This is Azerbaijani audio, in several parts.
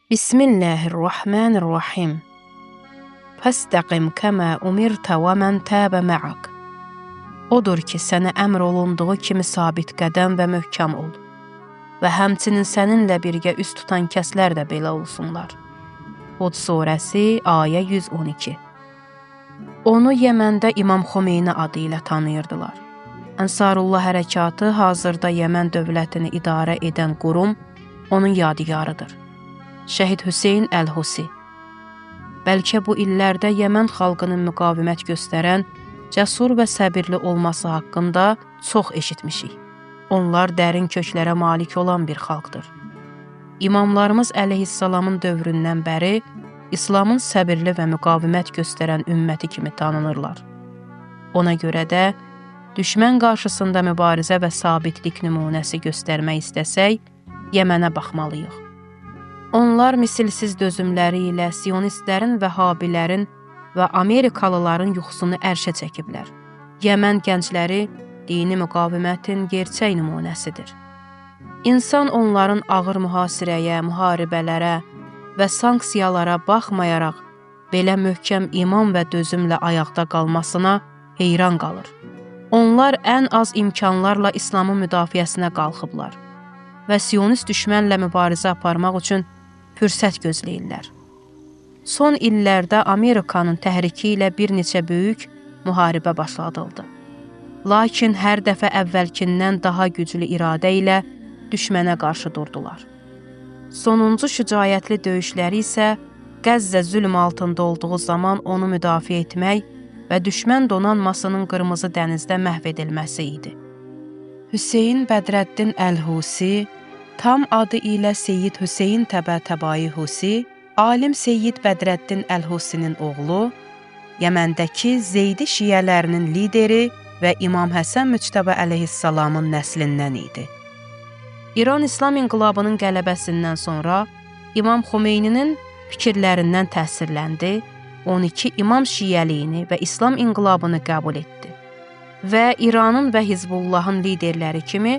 Bismillahirrahmanirrahim. Fəstəqim kəmə umirtə və mən təbə mə'ak. Odur ki, sənə əmr olunduğu kimi sabit qədəm və möhkəm ol. Və həmçinin səninlə birgə üst tutan kəslər də belə olsunlar. Hud surəsi, ayə 112. Onu Yəməndə İmam Xomeyni adı ilə tanıyırdılar. Ənsarullah hərəkatı hazırda Yəmən dövlətini idarə edən qurum onun yadigarıdır. Şəhid Hüseyn Əl-Husi. Bəlkə bu illərdə Yəmən xalqının müqavimət göstərən, cəsur və səbirli olması haqqında çox eşitmişik. Onlar dərin köklərə malik olan bir xalqdır. İmamlarımız əleyhissalamın dövründən bəri İslamın səbirli və müqavimət göstərən ümməti kimi tanınırlar. Ona görə də düşmən qarşısında mübarizə və sabitlik nümunəsi göstərmək istəsək, Yəmənə baxmalıyıq. Onlar misilsiz dözümləri ilə Siyonistlərin, Vəhabilərin və Amerikalıların yuxusunu ərşə çəkiblər. Yəmən gəncləri dini müqavimətin gerçək nümunəsidir. İnsan onların ağır mühasirəyə, müharibələrə və sanksiyalara baxmayaraq belə möhkəm iman və dözümlə ayaqda qalmasına heyran qalır. Onlar ən az imkanlarla İslamın müdafiəsinə qalxıblar və Siyonist düşmənlə mübarizə aparmaq üçün fürsət gözləyirlər. Son illərdə Amerikanın təhriki ilə bir neçə böyük müharibə başladıldı. Lakin hər dəfə əvvəlkindən daha güclü iradə ilə düşmənə qarşı durdular. Sonuncu şücaətli döyüşləri isə Qəzzə zülm altında olduğu zaman onu müdafiə etmək və düşmən donanmasının Qırmızı dənizdə məhv edilməsi idi. Hüseyn Bədrəddin Əl-Husi, tam adı ilə Seyyid Hüseyn Təbətəbai Husi, alim Seyyid Bədrəddin Əl-Husinin oğlu, Yəməndəki Zeydi şiyələrinin lideri və İmam Həsən Müctəbə əleyhissalamın nəslindən idi. İran İslam inqilabının qələbəsindən sonra İmam Xomeyninin fikirlərindən təsirləndi, 12 İmam şiyəliyini və İslam inqilabını qəbul etdi və İranın və Hizbullahın liderləri kimi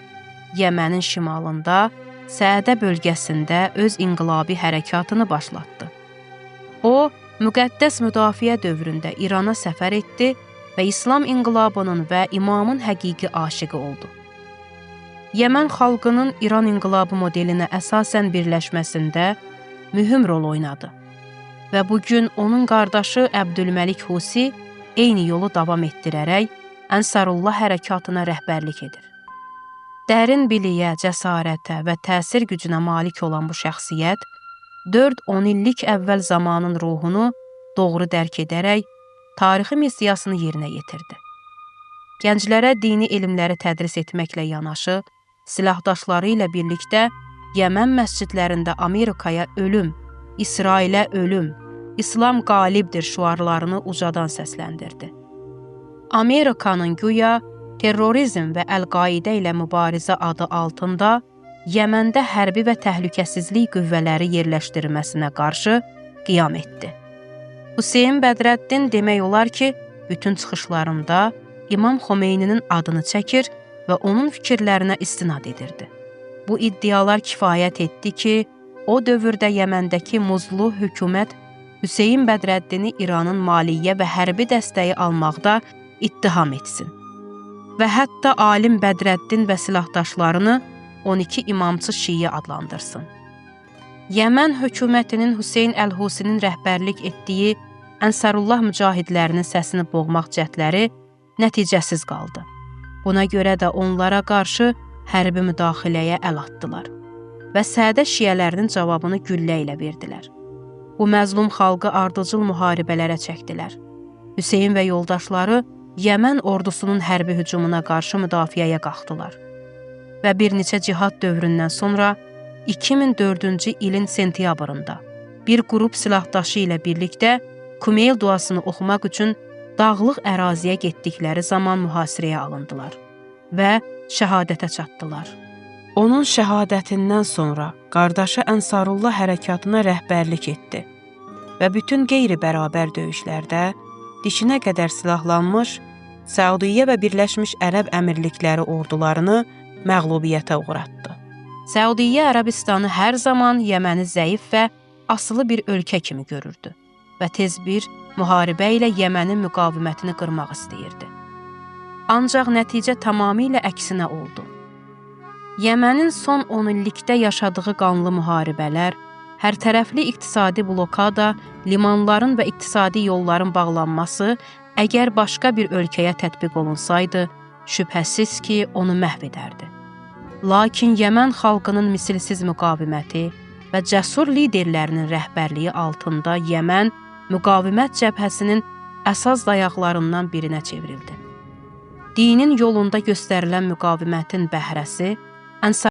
Yəmənin şimalında, Səədə bölgəsində öz inqilabi hərəkatını başlatdı. O, müqəddəs müdafiə dövründə İrana səfər etdi və İslam inqilabının və imamın həqiqi aşiqi oldu. Yəmən xalqının İran inqilabı modelinə əsasən birləşməsində mühüm rol oynadı və bugün onun qardaşı Əbdülməlik Husi eyni yolu davam etdirərək Ənsarullah hərəkatına rəhbərlik edir. Dərin biliyə, cəsarətə və təsir gücünə malik olan bu şəxsiyyət 4-10 illik əvvəl zamanın ruhunu doğru dərk edərək tarixi missiyasını yerinə yetirdi. Gənclərə dini elmləri tədris etməklə yanaşı, silahdaşları ilə birlikdə Yəmən məscidlərində Amerikaya ölüm, İsrailə ölüm, İslam qalibdir şüarlarını ucadan səsləndirdi. Amerikanın güya terrorizm və Əl-Qaidə ilə mübarizə adı altında Yəməndə hərbi və təhlükəsizlik qüvvələri yerləşdirilməsinə qarşı qiyam etdi. Hüseyn Bədrəddin demək olar ki, bütün çıxışlarında İmam Xomeyninin adını çəkir və onun fikirlərinə istinad edirdi. Bu iddialar kifayət etdi ki, o dövrdə Yəməndəki muzlu hökumət Hüseyn Bədrəddini İranın maliyyə və hərbi dəstəyi almaqda ittiham etsin və hətta alim Bədrəddin və silahdaşlarını 12 imamçı şiyə adlandırsın. Yəmən hökumətinin Hüseyn Əl-Husinin rəhbərlik etdiyi Ənsarullah mücahidlərinin səsini boğmaq cəhdləri nəticəsiz qaldı. Buna görə də onlara qarşı hərbi müdaxiləyə əl atdılar və Səədə şiyələrinin cavabını güllə ilə verdilər. Bu məzlum xalqı ardıcıl müharibələrə çəkdilər. Hüseyn və yoldaşları Yəmən ordusunun hərbi hücumuna qarşı müdafiəyə qalxdılar və bir neçə cihad dövründən sonra 2004-cü ilin sentyabrında bir qrup silahdaşı ilə birlikdə Kumeyl duasını oxumaq üçün dağlıq əraziyə getdikləri zaman mühasirəyə alındılar və şəhadətə çatdılar. Onun şəhadətindən sonra qardaşı Ənsarullah hərəkatına rəhbərlik etdi və bütün qeyri-bərabər döyüşlərdə dişinə qədər silahlanmış Səudiyyə və Birləşmiş Ərəb Əmirlikləri ordularını məğlubiyyətə uğratdı. Səudiyyə Ərəbistanı hər zaman Yəməni zəif və asılı bir ölkə kimi görürdü və tez bir müharibə ilə Yəmənin müqavimətini qırmaq istəyirdi. Ancaq nəticə tamamilə əksinə oldu. Yəmənin son 10 illikdə yaşadığı qanlı müharibələr, hərtərəfli iqtisadi blokada, limanların və iqtisadi yolların bağlanması əgər başqa bir ölkəyə tətbiq olunsaydı, şübhəsiz ki, onu məhv edərdi. Lakin Yəmən xalqının misilsiz müqaviməti və cəsur liderlərinin rəhbərliyi altında Yəmən müqavimət cəbhəsinin əsas dayaqlarından birinə çevrildi. Dinin yolunda göstərilən müqavimətin bəhrəsi